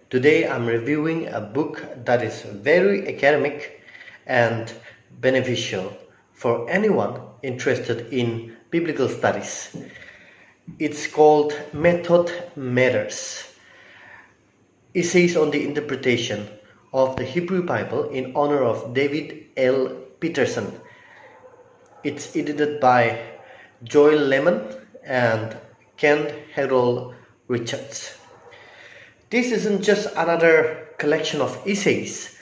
Today I'm reviewing a book that is very academic and beneficial for anyone interested in biblical studies. It's called Method Matters: Essays on the Interpretation of the Hebrew Bible in honor of David L. Petersen. It's edited by Joel LeMon and Ken Harold Richards. This isn't just another collection of essays.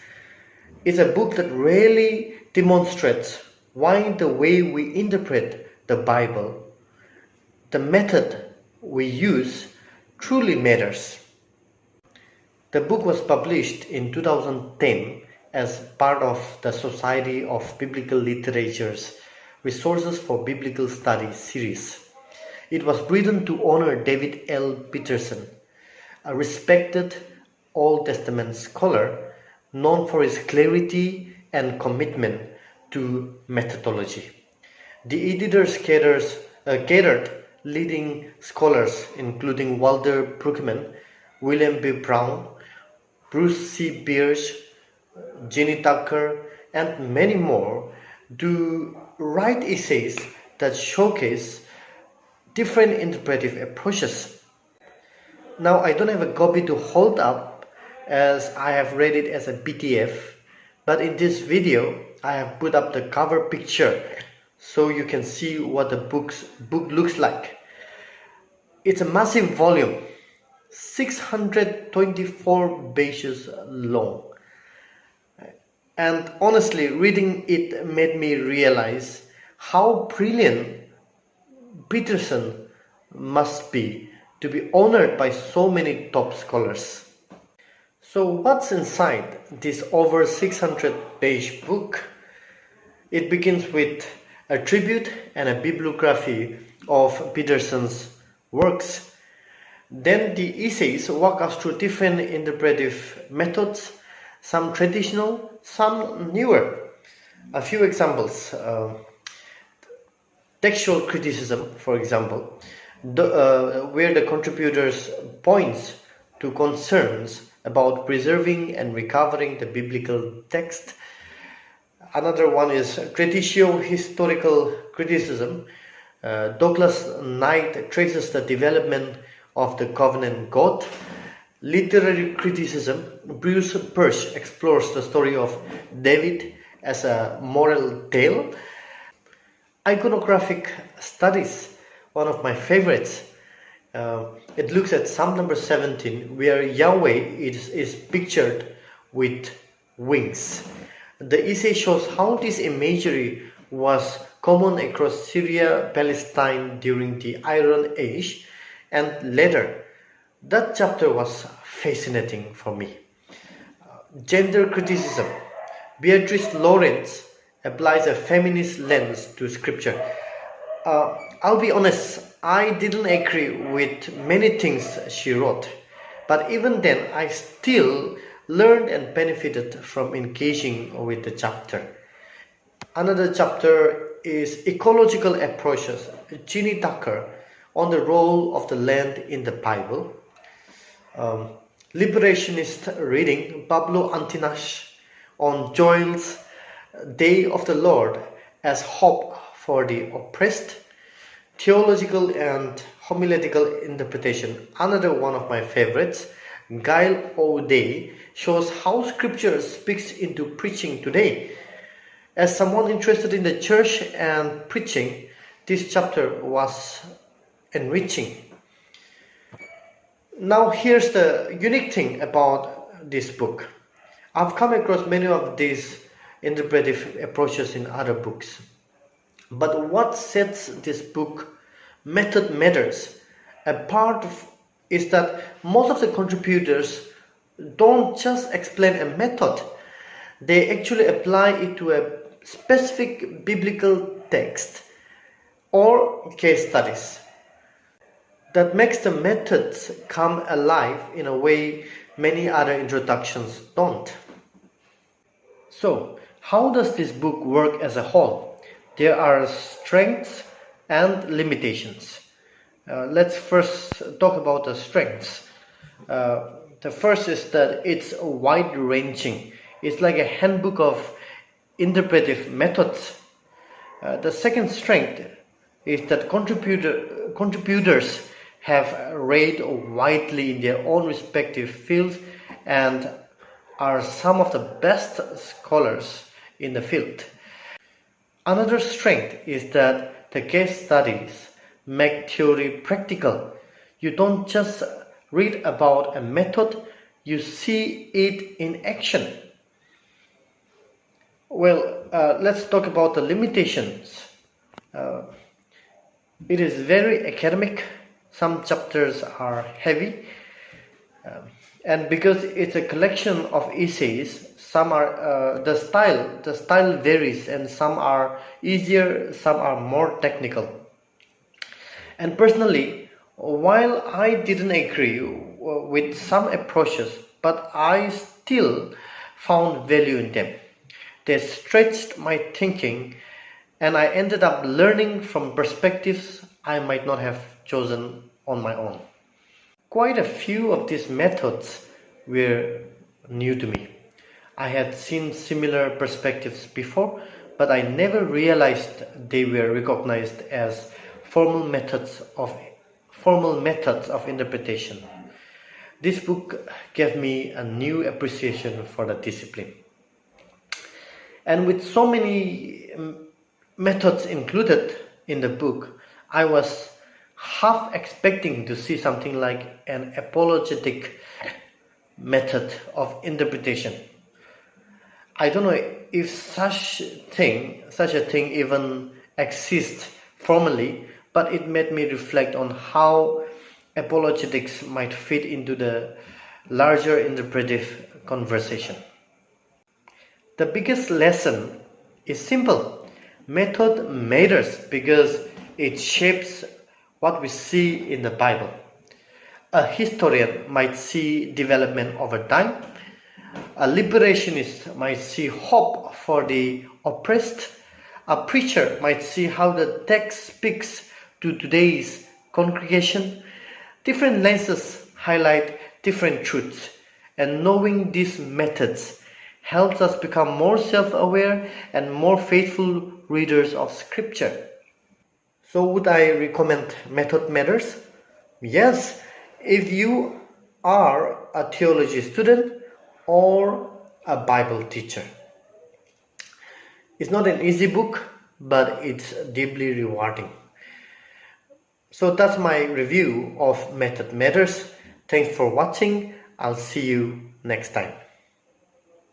It's a book that really demonstrates why the way we interpret the Bible, the method we use, truly matters. The book was published in 2010 as part of the Society of Biblical Literature's Resources for Biblical Studies series. It was written to honor David L. Petersen, a respected Old Testament scholar known for his clarity and commitment to methodology. The editors gathered leading scholars including Walter Brueggemann, William B. Brown, Bruce C. Bierce, Jenny Tucker, and many more to write essays that showcase different interpretive approaches. Now, I don't have a copy to hold up as I have read it as a PDF, but in this video I have put up the cover picture so you can see what the book looks like. It's a massive volume, 624 pages long. And honestly, reading it made me realize how brilliant Petersen must be to be honored by so many top scholars. So what's inside this over 600-page book? It begins with a tribute and a bibliography of Petersen's works. Then the essays walk us through different interpretive methods, some traditional, some newer. A few examples. Textual criticism, for example, where the contributors points to concerns about preserving and recovering the biblical text. Another one is traditio-historical criticism. Douglas Knight traces the development of the covenant God. Literary criticism. Bruce Persh explores the story of David as a moral tale. Iconographic studies, one of my favorites. It looks at Psalm number 17, where Yahweh is pictured with wings. The essay shows how this imagery was common across Syria, Palestine during the Iron Age, and later. That chapter was fascinating for me. Gender criticism. Beatrice Lawrence applies a feminist lens to scripture. I'll be honest, I didn't agree with many things she wrote, but even then I still learned and benefited from engaging with the chapter. Another chapter is ecological approaches. Jenny Tucker on the role of the land in the Bible. Liberationist reading, Pablo Antinas on Joel's Day of the Lord as hope for the oppressed. Theological and homiletical interpretation, another one of my favorites. Guile O'Day shows how scripture speaks into preaching today. As someone interested in the church and preaching, this chapter was enriching. Now here's the unique thing about this book. I've come across many of these interpretive approaches in other books. But what sets this book, Method Matters, apart is that most of the contributors don't just explain a method, they actually apply it to a specific biblical text or case studies. That makes the methods come alive in a way many other introductions don't. So, how does this book work as a whole? There are strengths and limitations. Let's first talk about the strengths. The first is that it's wide-ranging. It's like a handbook of interpretive methods. The second strength is that contributors have read widely in their own respective fields and are some of the best scholars in the field. Another strength is that the case studies make theory practical. You don't just read about a method, you see it in action. Well, let's talk about the limitations. It is very academic. Some chapters are heavy. And because it's a collection of essays, some are the style varies, and some are easier, some are more technical. And personally, while I didn't agree with some approaches, but I still found value in them. They stretched my thinking, and I ended up learning from perspectives I might not have chosen on my own. Quite a few of these methods were new to me. I had seen similar perspectives before, but I never realized they were recognized as formal methods of interpretation. This book gave me a new appreciation for the discipline. And with so many methods included in the book, I was half expecting to see something like an apologetic method of interpretation. I don't know if such a thing even exists formally, but it made me reflect on how apologetics might fit into the larger interpretive conversation. The biggest lesson is simple. Method matters because it shapes what we see in the Bible. A historian might see development over time. A liberationist might see hope for the oppressed. A preacher might see how the text speaks to today's congregation. Different lenses highlight different truths, and knowing these methods helps us become more self-aware and more faithful readers of Scripture. So would I recommend Method Matters? Yes, if you are a theology student or a Bible teacher. It's not an easy book, but it's deeply rewarding. So that's my review of Method Matters. Thanks for watching. I'll see you next time.